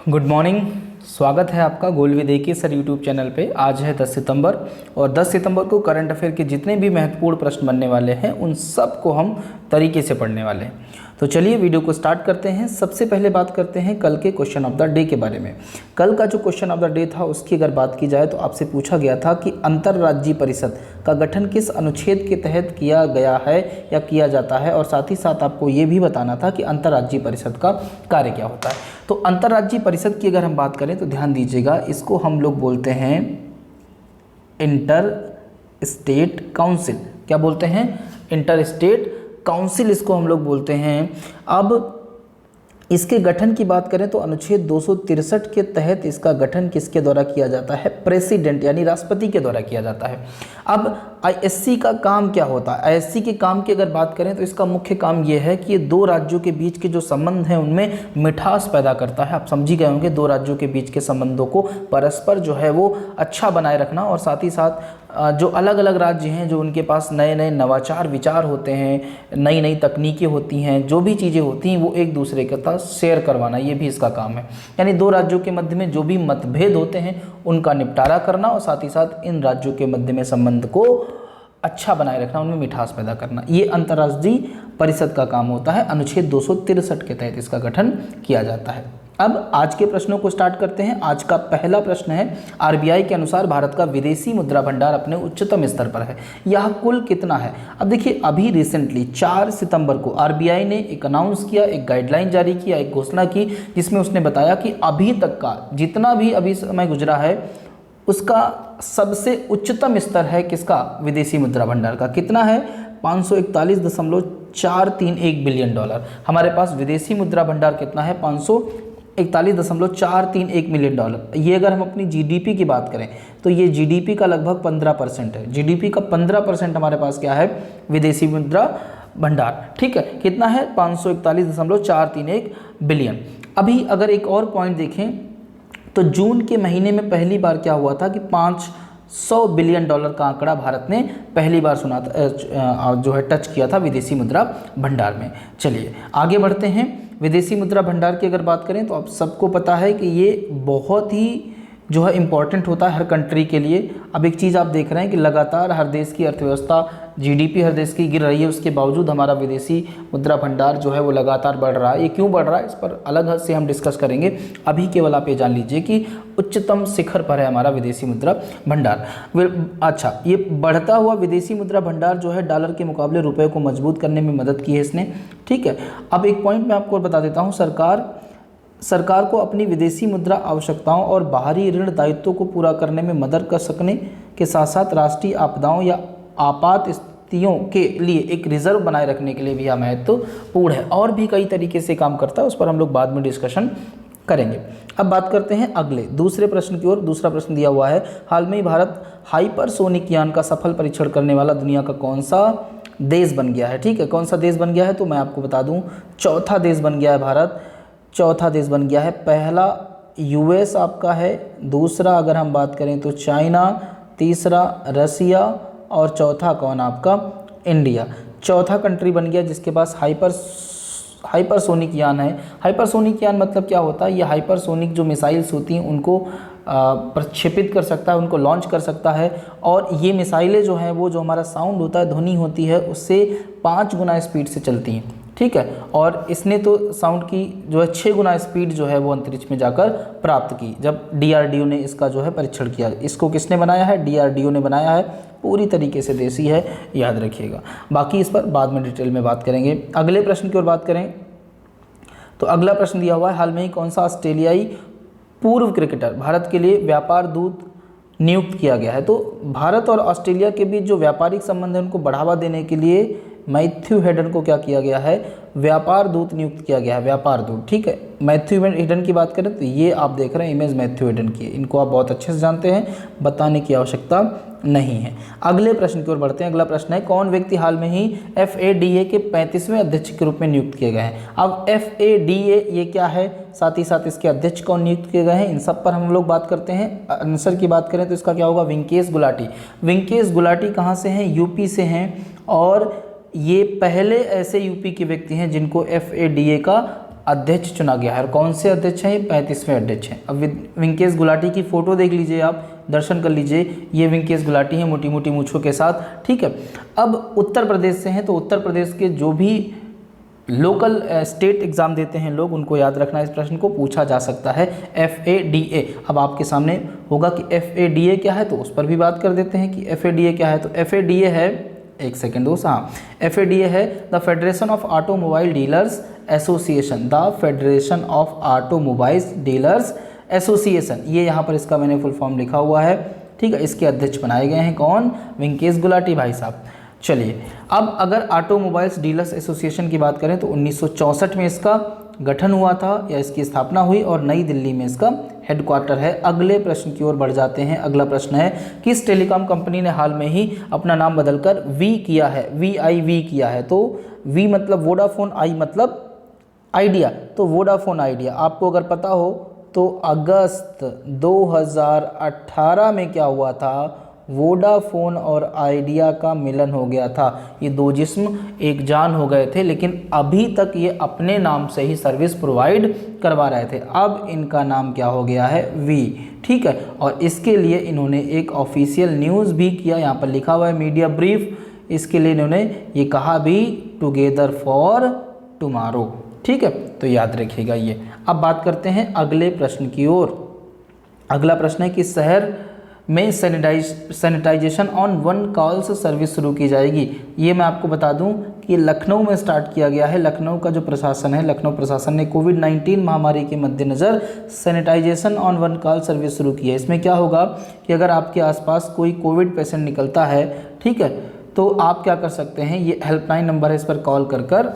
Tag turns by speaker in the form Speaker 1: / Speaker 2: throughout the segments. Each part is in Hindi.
Speaker 1: Good morning. स्वागत है आपका गोल विदेय के सर यूट्यूब चैनल पे। आज है 10 सितंबर और 10 सितंबर को करंट अफेयर के जितने भी महत्वपूर्ण प्रश्न बनने वाले हैं उन सब को हम तरीके से पढ़ने वाले हैं। तो चलिए वीडियो को स्टार्ट करते हैं। सबसे पहले बात करते हैं कल के क्वेश्चन ऑफ द डे के बारे में। कल का जो क्वेश्चन ऑफ द डे था उसकी अगर बात की जाए तो आपसे पूछा गया था कि अंतर्राज्यीय परिषद का गठन किस अनुच्छेद के तहत किया गया है या किया जाता है, और साथ ही साथ आपको ये भी बताना था कि अंतर्राज्यीय परिषद का कार्य क्या होता है। तो अंतर्राज्यीय परिषद की अगर हम बात करें तो ध्यान दीजिएगा, इसको हम लोग बोलते हैं इंटर स्टेट काउंसिल। क्या बोलते हैं? इंटर स्टेट काउंसिल इसको हम लोग बोलते हैं। अब इसके गठन की बात करें तो अनुच्छेद 263 के तहत इसका गठन किसके द्वारा किया जाता है? प्रेसिडेंट यानी राष्ट्रपति के द्वारा किया जाता है। अब आईएससी का काम क्या होता है? आईएससी के काम की अगर बात करें तो इसका मुख्य काम ये है कि ये दो राज्यों के बीच के जो संबंध हैं उनमें मिठास पैदा करता है। आप समझ ही गए होंगे, दो राज्यों के बीच के संबंधों को परस्पर जो है वो अच्छा बनाए रखना, और साथ ही साथ जो अलग अलग राज्य हैं जो उनके पास नए नए नवाचार विचार होते हैं, नई नई तकनीकें होती हैं, जो भी चीज़ें होती हैं वो एक दूसरे के साथ शेयर करवाना, ये भी इसका काम है। यानी दो राज्यों के मध्य में जो भी मतभेद होते हैं उनका निपटारा करना, और साथ ही साथ इन राज्यों के मध्य में संबंध को अच्छा बनाए रखना, उनमें मिठास पैदा करना, ये अंतर्राष्ट्रीय परिषद का काम होता है। अनुच्छेद 263 के तहत इसका गठन किया जाता है। अब आज के प्रश्नों को स्टार्ट करते हैं। आज का पहला प्रश्न है, आरबीआई के अनुसार भारत का विदेशी मुद्रा भंडार अपने उच्चतम स्तर पर है, यह कुल कितना है? अब देखिए, अभी रिसेंटली 4 सितंबर को आरबीआई ने एक अनाउंस किया, एक गाइडलाइन जारी किया, एक घोषणा की, जिसमें उसने बताया कि अभी तक का जितना भी अभी समय गुजरा है उसका सबसे उच्चतम स्तर है किसका? विदेशी मुद्रा भंडार का। कितना है? 541.431 बिलियन डॉलर। हमारे पास विदेशी मुद्रा भंडार कितना है? 541.431 मिलियन डॉलर। ये अगर हम अपनी जीडीपी की बात करें तो ये जीडीपी का लगभग 15% है। जीडीपी का 15% हमारे पास क्या है? विदेशी मुद्रा भंडार। ठीक है, कितना है? 541.431 बिलियन। अभी अगर एक और पॉइंट देखें तो जून के महीने में पहली बार क्या हुआ था कि 500 बिलियन डॉलर का आंकड़ा भारत ने पहली बार सुना था, जो है टच किया था विदेशी मुद्रा भंडार में। चलिए आगे बढ़ते हैं। विदेशी मुद्रा भंडार की अगर बात करें तो आप सबको पता है कि ये बहुत ही जो है इम्पॉर्टेंट होता है हर कंट्री के लिए। अब एक चीज़ आप देख रहे हैं कि लगातार हर देश की अर्थव्यवस्था, जीडीपी हर देश की गिर रही है, उसके बावजूद हमारा विदेशी मुद्रा भंडार जो है वो लगातार बढ़ रहा है। ये क्यों बढ़ रहा है, इस पर अलग से हम डिस्कस करेंगे। अभी केवल आप ये जान लीजिए कि उच्चतम शिखर पर है हमारा विदेशी मुद्रा भंडार। अच्छा, ये बढ़ता हुआ विदेशी मुद्रा भंडार जो है डॉलर के मुकाबले रुपये को मजबूत करने में मदद की है इसने। ठीक है, अब एक पॉइंट मैं आपको बता देता हूँ। सरकार को अपनी विदेशी मुद्रा आवश्यकताओं और बाहरी ऋण दायित्वों को पूरा करने में मदद कर सकने के साथ साथ राष्ट्रीय आपदाओं या आपात स्थितियों के लिए एक रिजर्व बनाए रखने के लिए भी यह महत्वपूर्ण है। और भी कई तरीके से काम करता है, उस पर हम लोग बाद में डिस्कशन करेंगे। अब बात करते हैं अगले दूसरे प्रश्न की ओर। दूसरा प्रश्न दिया हुआ है, हाल में ही भारत हाइपरसोनिक यान का सफल परीक्षण करने वाला दुनिया का कौन सा देश बन गया है? ठीक है, कौन सा देश बन गया है? तो मैं आपको बता दूँ, चौथा देश बन गया है भारत। चौथा देश बन गया है। पहला यूएस आपका है, दूसरा अगर हम बात करें तो चाइना, तीसरा रसिया और चौथा कौन? आपका इंडिया। चौथा कंट्री बन गया जिसके पास हाइपरसोनिक यान है। हाइपरसोनिक यान मतलब क्या होता है? ये हाइपरसोनिक जो मिसाइल्स होती हैं उनको प्रक्षेपित कर सकता है, उनको लॉन्च कर सकता है, और ये मिसाइलें जो हैं वो जो हमारा साउंड होता है, ध्वनि होती है, उससे 5 गुना स्पीड से चलती हैं। ठीक है, और इसने तो साउंड की जो है 6 गुना स्पीड जो है वो अंतरिक्ष में जाकर प्राप्त की, जब डीआरडीओ ने इसका जो है परीक्षण किया। इसको किसने बनाया है? डीआरडीओ ने बनाया है। पूरी तरीके से देसी है, याद रखिएगा। बाकी इस पर बाद में डिटेल में बात करेंगे। अगले प्रश्न की ओर बात करें तो अगला प्रश्न दिया हुआ है, हाल में ही कौन सा ऑस्ट्रेलियाई पूर्व क्रिकेटर भारत के लिए व्यापार दूत नियुक्त किया गया है? तो भारत और ऑस्ट्रेलिया के बीच जो व्यापारिक संबंध है उनको बढ़ावा देने के लिए मैथ्यू हेडन को क्या किया गया है? व्यापार दूत नियुक्त किया गया है, व्यापार दूत। ठीक है, मैथ्यू हेडन की बात करें तो ये आप देख रहे हैं इमेज मैथ्यू हेडन की, इनको आप बहुत अच्छे से जानते हैं, बताने की आवश्यकता नहीं है। अगले प्रश्न की ओर बढ़ते हैं। अगला प्रश्न है, कौन व्यक्ति हाल में ही FADA के 35वें अध्यक्ष के रूप में नियुक्त किए गए हैं? अब FADA ये क्या है, साथ ही साथ इसके अध्यक्ष कौन नियुक्त किए गए हैं, इन सब पर हम लोग बात करते हैं। आंसर की बात करें तो इसका क्या होगा? विंकेश गुलाटी। विंकेश गुलाटी कहाँ से हैं? यूपी से हैं, और ये पहले ऐसे यूपी के व्यक्ति हैं जिनको FADA का अध्यक्ष चुना गया है। और कौन से अध्यक्ष हैं? ये 35वें अध्यक्ष हैं। अब विंकेश गुलाटी की फ़ोटो देख लीजिए, आप दर्शन कर लीजिए। ये विंकेश गुलाटी हैं मोटी मोटी मूँछों के साथ, ठीक है। अब उत्तर प्रदेश से हैं, तो उत्तर प्रदेश के जो भी लोकल स्टेट एग्ज़ाम देते हैं लोग, उनको याद रखना, इस प्रश्न को पूछा जा सकता है। FADA अब आपके सामने होगा कि FADA क्या है, तो उस पर भी बात कर देते हैं कि FADA क्या है। तो FADA है, एक सेकेंड दोस्त, हाँ, FADA है the federation of automobile dealers association, the federation of automobiles dealers association, ये यहाँ पर इसका मैंने फुल फॉर्म लिखा हुआ है, ठीक है। इसके अध्यक्ष बनाए गए हैं कौन? विंकेश गुलाटी भाई साहब। चलिए, अब अगर ऑटोमोबाइल्स डीलर्स एसोसिएशन की बात करें तो 1964 में इसका गठन हुआ था या इसकी स्थापना हुई और नई दिल्ली में इसका हेडक्वार्टर है। अगले प्रश्न की ओर बढ़ जाते हैं। अगला प्रश्न है, किस टेलीकॉम कंपनी ने हाल में ही अपना नाम बदलकर वी किया है, VIV किया है? तो वी मतलब वोडाफोन, आई मतलब आइडिया, तो वोडाफोन आइडिया। आपको अगर पता हो तो अगस्त 2018 में क्या हुआ था? वोडाफोन और आइडिया का मिलन हो गया था। ये दो जिस्म एक जान हो गए थे, लेकिन अभी तक ये अपने नाम से ही सर्विस प्रोवाइड करवा रहे थे। अब इनका नाम क्या हो गया है? वी, ठीक है। और इसके लिए इन्होंने एक ऑफिशियल न्यूज़ भी किया, यहाँ पर लिखा हुआ है मीडिया ब्रीफ। इसके लिए इन्होंने ये कहा भी, टुगेदर फॉर टुमारो, ठीक है। तो याद रखिएगा ये। अब बात करते हैं अगले प्रश्न की ओर। अगला प्रश्न है कि शहर में sanitisation on one calls service शुरू की जाएगी। ये मैं आपको बता दूं कि लखनऊ में स्टार्ट किया गया है। लखनऊ का जो प्रशासन है, लखनऊ प्रशासन ने कोविड-19 महामारी के मद्देनज़र sanitisation on one call service शुरू की है। इसमें क्या होगा कि अगर आपके आसपास कोई कोविड पेशेंट निकलता है, ठीक है, तो आप क्या कर सकते हैं, ये हेल्पलाइन नंबर है, इस पर कॉल कर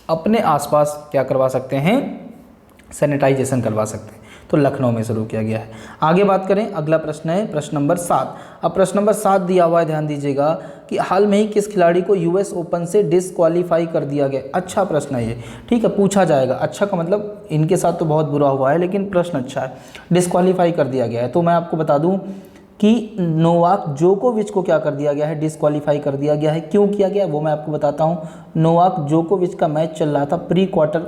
Speaker 1: अपने आसपास क्या करवा सकते हैं? सैनिटाइजेशन करवा सकते हैं। तो लखनऊ में शुरू किया गया है। आगे बात करें, अगला प्रश्न है प्रश्न नंबर 7। अब प्रश्न नंबर 7 दिया हुआ है, ध्यान दीजिएगा कि हाल में ही किस खिलाड़ी को US ओपन से डिसक्वालीफाई कर दिया गया? अच्छा प्रश्न है ये, ठीक है, पूछा जाएगा। अच्छा का मतलब इनके साथ तो बहुत बुरा हुआ है, लेकिन प्रश्न अच्छा है। डिसक्वालीफाई कर दिया गया है, तो मैं आपको बता दूं कि नोवाक जोकोविच को क्या कर दिया गया है? डिसक्वालीफाई कर दिया गया है। क्यों किया गया वो मैं आपको बताता हूँ। नोवाक जोकोविच का मैच चल रहा था, प्री क्वार्टर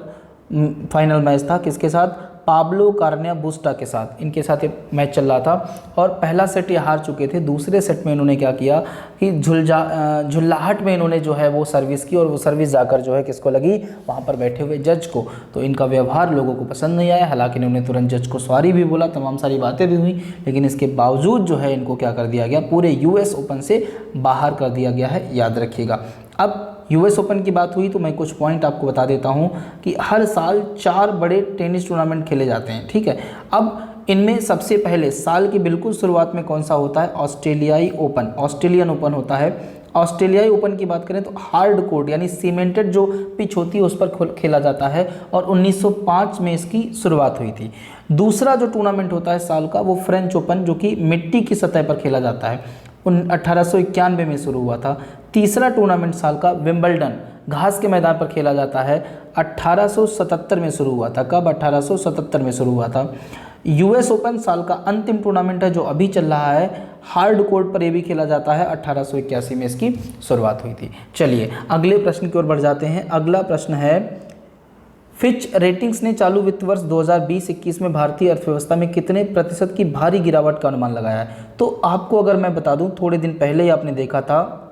Speaker 1: फाइनल मैच था, किसके साथ? पाब्लो कार्निया बुस्टा के साथ, इनके साथ ये मैच चल रहा था और पहला सेट ये हार चुके थे। दूसरे सेट में इन्होंने क्या किया कि झुल्लाहट में इन्होंने जो है वो सर्विस की, और वो सर्विस जाकर जो है किसको लगी? वहाँ पर बैठे हुए जज को। तो इनका व्यवहार लोगों को पसंद नहीं आया। हालांकि इन्होंने तुरंत जज को सॉरी भी बोला, तमाम सारी बातें भी हुई, लेकिन इसके बावजूद जो है इनको क्या कर दिया गया? पूरे US ओपन से बाहर कर दिया गया है, याद रखिएगा। अब US ओपन की बात हुई तो मैं कुछ पॉइंट आपको बता देता हूं कि हर साल 4 बड़े टेनिस टूर्नामेंट खेले जाते हैं, ठीक है। अब इनमें सबसे पहले साल की बिल्कुल शुरुआत में कौन सा होता है? ऑस्ट्रेलियाई ओपन, ऑस्ट्रेलियन ओपन होता है। ऑस्ट्रेलियाई ओपन की बात करें तो हार्ड कोर्ट यानी सीमेंटेड जो पिच होती है उस पर खेला जाता है और 1905 में इसकी शुरुआत हुई थी। दूसरा जो टूर्नामेंट होता है साल का, वो फ्रेंच ओपन, जो कि मिट्टी की सतह पर खेला जाता है, 1891 में शुरू हुआ था। तीसरा टूर्नामेंट साल का विंबलडन, घास के मैदान पर खेला जाता है, 1877 में शुरू हुआ था। कब? 1877 में शुरू हुआ था। US ओपन साल का अंतिम टूर्नामेंट है जो अभी चल रहा है, हार्ड कोर्ट पर ये भी खेला जाता है, 1881 में इसकी शुरुआत हुई थी। चलिए अगले प्रश्न की ओर बढ़ जाते हैं। अगला प्रश्न है, फिच रेटिंग्स ने चालू वित्त वर्ष 2020-21 में भारतीय अर्थव्यवस्था में कितने प्रतिशत की भारी गिरावट का अनुमान लगाया है? तो आपको अगर मैं बता दूं, थोड़े दिन पहले ही आपने देखा था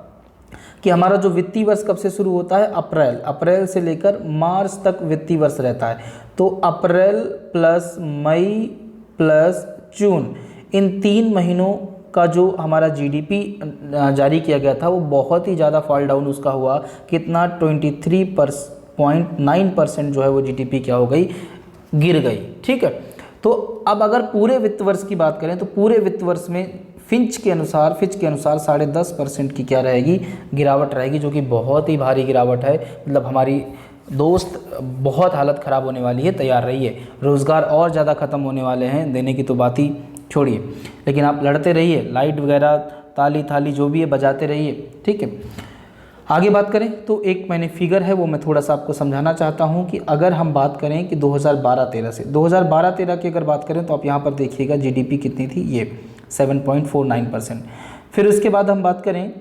Speaker 1: कि हमारा जो वित्तीय वर्ष कब से शुरू होता है? अप्रैल से लेकर मार्च तक वित्तीय वर्ष रहता है। तो अप्रैल प्लस मई प्लस जून, इन 3 महीनों का जो हमारा GDP जारी किया गया था वो बहुत ही ज़्यादा फॉल डाउन उसका हुआ। कितना? 23.9% जो है वो GDP क्या हो गई? गिर गई, ठीक है। तो अब अगर पूरे वित्त वर्ष की बात करें तो पूरे वित्त वर्ष में फिच के अनुसार 10.5% की क्या रहेगी? गिरावट रहेगी, जो कि बहुत ही भारी गिरावट है। मतलब हमारी दोस्त बहुत हालत ख़राब होने वाली है, तैयार रहिए। रोज़गार और ज़्यादा ख़त्म होने वाले हैं, देने की तो बात ही छोड़िए, लेकिन आप लड़ते रहिए, लाइट वगैरह ताली थाली जो भी है बजाते रहिए, ठीक है। आगे बात करें तो एक मैंने फिगर है वो मैं थोड़ा सा आपको समझाना चाहता हूं कि अगर हम बात करें कि 2012-13 से 2012-13 की अगर बात करें तो आप यहां पर देखिएगा GDP कितनी थी? ये 7.49%। फिर उसके बाद हम बात करें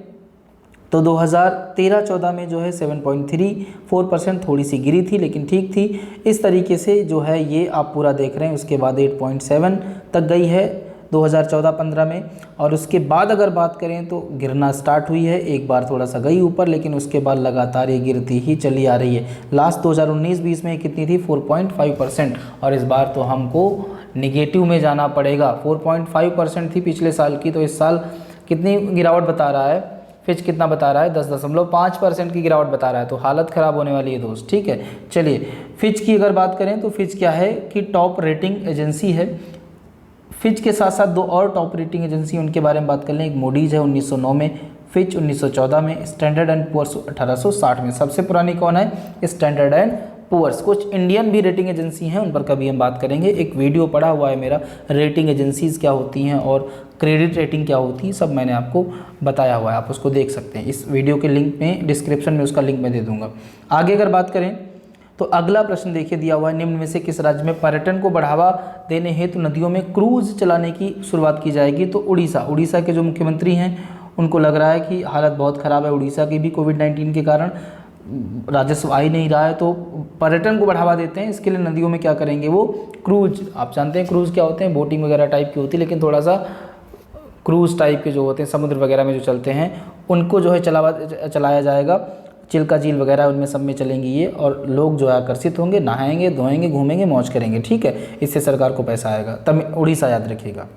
Speaker 1: तो 2013-14 में जो है 7.34%, थोड़ी सी गिरी थी लेकिन ठीक थी। इस तरीके से जो है ये आप पूरा देख रहे हैं। उसके बाद 8.7 तक गई है 2014-15 में, और उसके बाद अगर बात करें तो गिरना स्टार्ट हुई है। एक बार थोड़ा सा गई ऊपर, लेकिन उसके बाद लगातार ये गिरती ही चली आ रही है। लास्ट 2019-20 में कितनी थी? 4.5%, और इस बार तो हमको निगेटिव में जाना पड़ेगा। 4.5% थी पिछले साल की, तो इस साल कितनी गिरावट बता रहा है? फिच कितना बता रहा है? 10.5% की गिरावट बता रहा है। तो हालत ख़राब होने वाली है दोस्त, ठीक है। चलिए फिच की अगर बात करें तो फिच क्या है कि टॉप रेटिंग एजेंसी है। फिच के साथ साथ दो और टॉप रेटिंग एजेंसी, उनके बारे में बात कर लें। एक मूडीज है 1909 में, फिच 1914 में, स्टैंडर्ड एंड पुअर्स 1860 में। सबसे पुरानी कौन है? Standard and Poor's. कुछ इंडियन भी रेटिंग एजेंसी हैं, उन पर कभी हम बात करेंगे। एक वीडियो पड़ा हुआ है मेरा, रेटिंग एजेंसीज़ क्या होती हैं और क्रेडिट रेटिंग क्या होती है, सब मैंने आपको बताया हुआ है, आप उसको देख सकते हैं। इस वीडियो के लिंक में, डिस्क्रिप्शन में उसका लिंक मैं दे दूंगा। आगे अगर बात करें तो अगला प्रश्न देखिए दिया हुआ है, निम्न में से किस राज्य में पर्यटन को बढ़ावा देने हेतु नदियों में क्रूज चलाने की शुरुआत की जाएगी? तो उड़ीसा के जो मुख्यमंत्री हैं उनको लग रहा है कि हालत बहुत ख़राब है उड़ीसा की भी, कोविड-19 के कारण राजस्व आ ही नहीं रहा है। तो पर्यटन को बढ़ावा देते हैं, इसके लिए नदियों में क्या करेंगे वो? क्रूज। आप जानते हैं क्रूज क्या होते हैं? बोटिंग वगैरह टाइप की होती है, लेकिन थोड़ा सा क्रूज टाइप के जो होते हैं समुद्र वगैरह में जो चलते हैं, उनको जो है चलाया जाएगा। चिल्का झील वगैरह उनमें सब में चलेंगी ये, और लोग जो है आकर्षित होंगे, नहाएंगे, धोएंगे, घूमेंगे, मौज करेंगे, ठीक है। इससे सरकार को पैसा आएगा। तब उड़ीसा याद रखिएगा।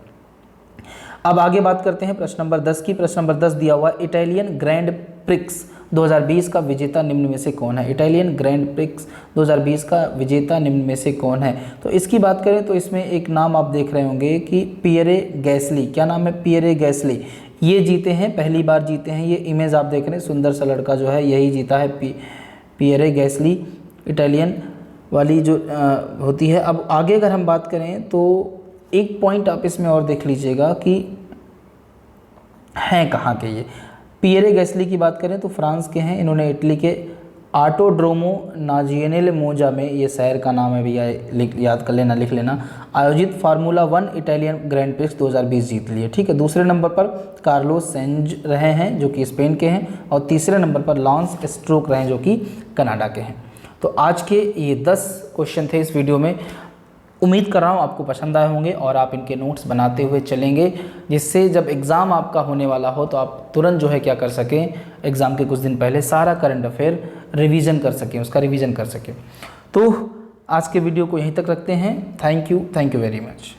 Speaker 1: अब आगे बात करते हैं प्रश्न नंबर 10 की। प्रश्न नंबर 10 दिया हुआ, इटालियन ग्रैंड प्रिक्स 2020 का विजेता निम्न में से कौन है? इटालियन ग्रैंड प्रिक्स 2020 का विजेता निम्न में से कौन है? तो इसकी बात करें तो इसमें एक नाम आप देख रहे होंगे कि पियरे गैसली। क्या नाम है? पियरे गैसली। ये जीते हैं, पहली बार जीते हैं। ये इमेज आप देख रहे हैं, सुंदर सा लड़का जो है यही जीता है, पियरे गैसली, इटालियन वाली जो होती है। अब आगे अगर हम बात करें तो एक पॉइंट आप इसमें और देख लीजिएगा कि हैं कहाँ के ये। पियरे गैसली की बात करें तो फ्रांस के हैं। इन्होंने इटली के ऑटोड्रोमो नाजियोनेले मोजा में, ये शहर का नाम है भैया, याद कर लेना, लिख लेना, आयोजित फार्मूला 1 इटालियन ग्रैंड प्रिक्स 2020 जीत लिए, ठीक है। दूसरे नंबर पर कार्लोस सेंज रहे हैं जो कि स्पेन के हैं, और तीसरे नंबर पर लॉन्स स्ट्रोक रहे हैं जो कि कनाडा के हैं। तो आज के ये 10 क्वेश्चन थे इस वीडियो में। उम्मीद कर रहा हूँ आपको पसंद आए होंगे और आप इनके नोट्स बनाते हुए चलेंगे, जिससे जब एग्ज़ाम आपका होने वाला हो तो आप तुरंत जो है क्या कर सकें, एग्ज़ाम के कुछ दिन पहले सारा करंट अफेयर रिवीजन कर सकें, उसका रिवीजन कर सकें। तो आज के वीडियो को यहीं तक रखते हैं। Thank you very much.